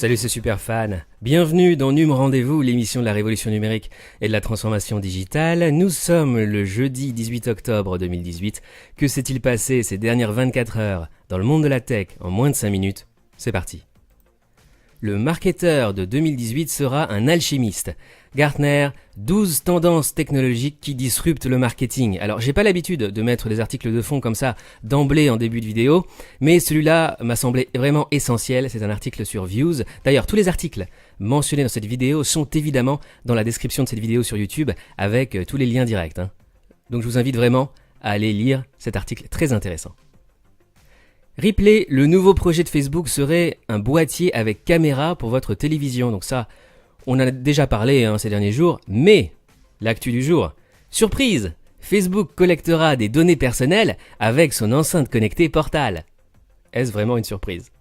Salut, c'est Superfan. Bienvenue dans NUM Rendez-vous, l'émission de la révolution numérique et de la transformation digitale. Nous sommes le jeudi 18 octobre 2018. Que s'est-il passé ces dernières 24 heures dans le monde de la tech en moins de 5 minutes? C'est parti. Le marketeur de 2018 sera un alchimiste. Gartner, 12 tendances technologiques qui disruptent le marketing. Alors, j'ai pas l'habitude de mettre des articles de fond comme ça d'emblée en début de vidéo, mais celui-là m'a semblé vraiment essentiel. C'est un article sur Views. D'ailleurs, tous les articles mentionnés dans cette vidéo sont évidemment dans la description de cette vidéo sur YouTube avec tous les liens directs. Donc, je vous invite vraiment à aller lire cet article très intéressant. Replay, le nouveau projet de Facebook, serait un boîtier avec caméra pour votre télévision. Donc ça, on en a déjà parlé ces derniers jours, mais l'actu du jour. Surprise! Facebook collectera des données personnelles avec son enceinte connectée Portal. Est-ce vraiment une surprise?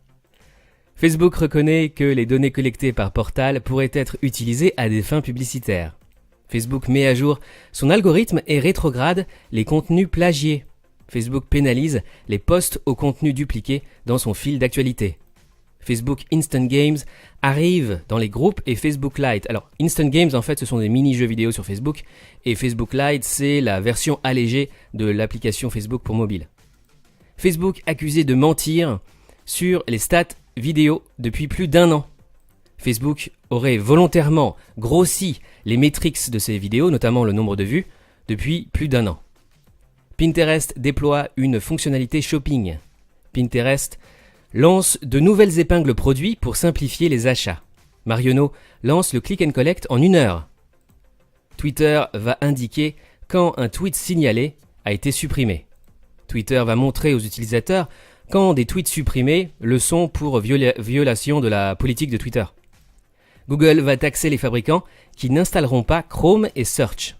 Facebook reconnaît que les données collectées par Portal pourraient être utilisées à des fins publicitaires. Facebook met à jour son algorithme et rétrograde les contenus plagiés. Facebook pénalise les posts au contenu dupliqué dans son fil d'actualité. Facebook Instant Games arrive dans les groupes et Facebook Lite. Alors, Instant Games, en fait, ce sont des mini-jeux vidéo sur Facebook. Et Facebook Lite, c'est la version allégée de l'application Facebook pour mobile. Facebook accusé de mentir sur les stats vidéo depuis plus d'1 an. Facebook aurait volontairement grossi les métriques de ses vidéos, notamment le nombre de vues, depuis plus d'1 an. Pinterest déploie une fonctionnalité shopping. Pinterest lance de nouvelles épingles produits pour simplifier les achats. Marionneau lance le click and collect en 1 heure. Twitter va indiquer quand un tweet signalé a été supprimé. Twitter va montrer aux utilisateurs quand des tweets supprimés le sont pour violation de la politique de Twitter. Google va taxer les fabricants qui n'installeront pas Chrome et Search.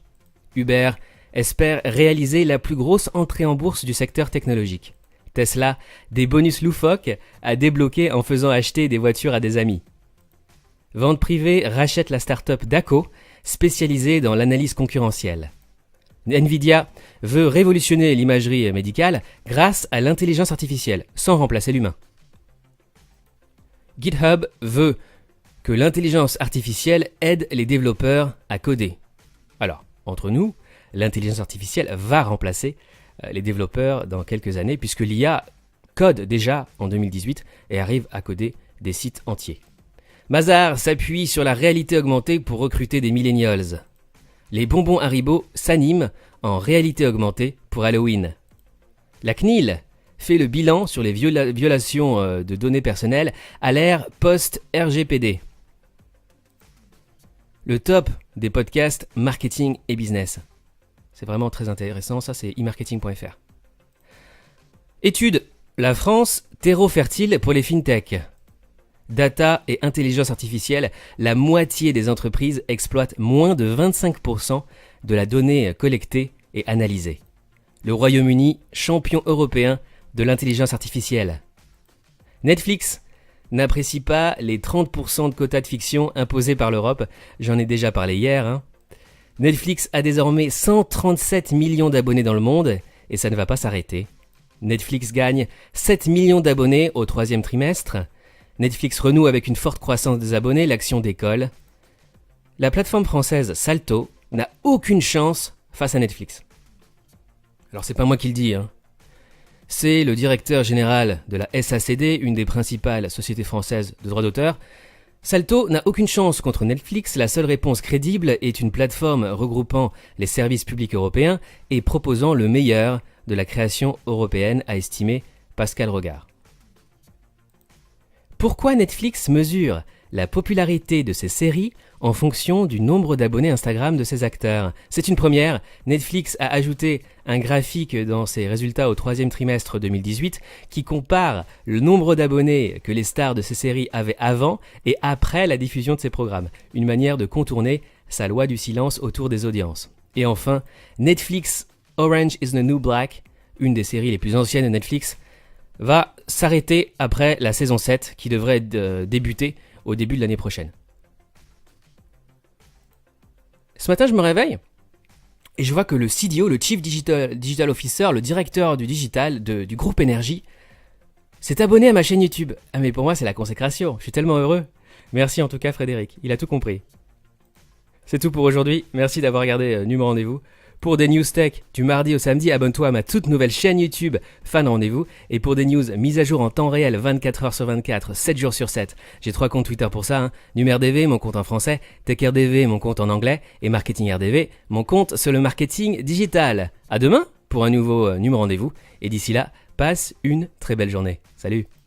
Uber espère réaliser la plus grosse entrée en bourse du secteur technologique. Tesla, des bonus loufoques à débloquer en faisant acheter des voitures à des amis. Vente privée rachète la start-up Daco, spécialisée dans l'analyse concurrentielle. Nvidia veut révolutionner l'imagerie médicale grâce à l'intelligence artificielle, sans remplacer l'humain. GitHub veut que l'intelligence artificielle aide les développeurs à coder. Alors, entre nous, l'intelligence artificielle va remplacer les développeurs dans quelques années puisque l'IA code déjà en 2018 et arrive à coder des sites entiers. Mazar s'appuie sur la réalité augmentée pour recruter des millennials. Les bonbons Haribo s'animent en réalité augmentée pour Halloween. La CNIL fait le bilan sur les violations de données personnelles à l'ère post-RGPD. Le top des podcasts marketing et business. C'est vraiment très intéressant, ça c'est e-marketing.fr. Étude, la France, terreau fertile pour les fintech. Data et intelligence artificielle, la moitié des entreprises exploitent moins de 25% de la donnée collectée et analysée. Le Royaume-Uni, champion européen de l'intelligence artificielle. Netflix n'apprécie pas les 30% de quotas de fiction imposés par l'Europe, j'en ai déjà parlé hier. Netflix a désormais 137 millions d'abonnés dans le monde et ça ne va pas s'arrêter. Netflix gagne 7 millions d'abonnés au 3e trimestre. Netflix renoue avec une forte croissance des abonnés, l'action décolle. La plateforme française Salto n'a aucune chance face à Netflix. Alors c'est pas moi qui le dis, C'est le directeur général de la SACD, une des principales sociétés françaises de droits d'auteur. Salto n'a aucune chance contre Netflix, la seule réponse crédible est une plateforme regroupant les services publics européens et proposant le meilleur de la création européenne, a estimé Pascal Regard. Pourquoi Netflix mesure la popularité de ses séries en fonction du nombre d'abonnés Instagram de ses acteurs? C'est une première. Netflix a ajouté un graphique dans ses résultats au 3e trimestre 2018 qui compare le nombre d'abonnés que les stars de ses séries avaient avant et après la diffusion de ses programmes. Une manière de contourner sa loi du silence autour des audiences. Et enfin, Netflix Orange is the New Black, une des séries les plus anciennes de Netflix, va s'arrêter après la saison 7 qui devrait débuter au début de l'année prochaine. Ce matin, je me réveille et je vois que le CDO, le Chief Digital Officer, le directeur du digital du groupe Énergie, s'est abonné à ma chaîne YouTube. Ah mais pour moi, c'est la consécration. Je suis tellement heureux. Merci en tout cas Frédéric, il a tout compris. C'est tout pour aujourd'hui, merci d'avoir regardé Num Rendez-vous. Pour des news tech du mardi au samedi, abonne-toi à ma toute nouvelle chaîne YouTube Fan Rendez-vous. Et pour des news mises à jour en temps réel 24h sur 24, 7 jours sur 7, j'ai 3 comptes Twitter pour ça. NumRDV, mon compte en français, TechRDV, mon compte en anglais, et MarketingRDV, mon compte sur le marketing digital. À demain pour un nouveau Num Rendez-vous. Et d'ici là, passe une très belle journée. Salut!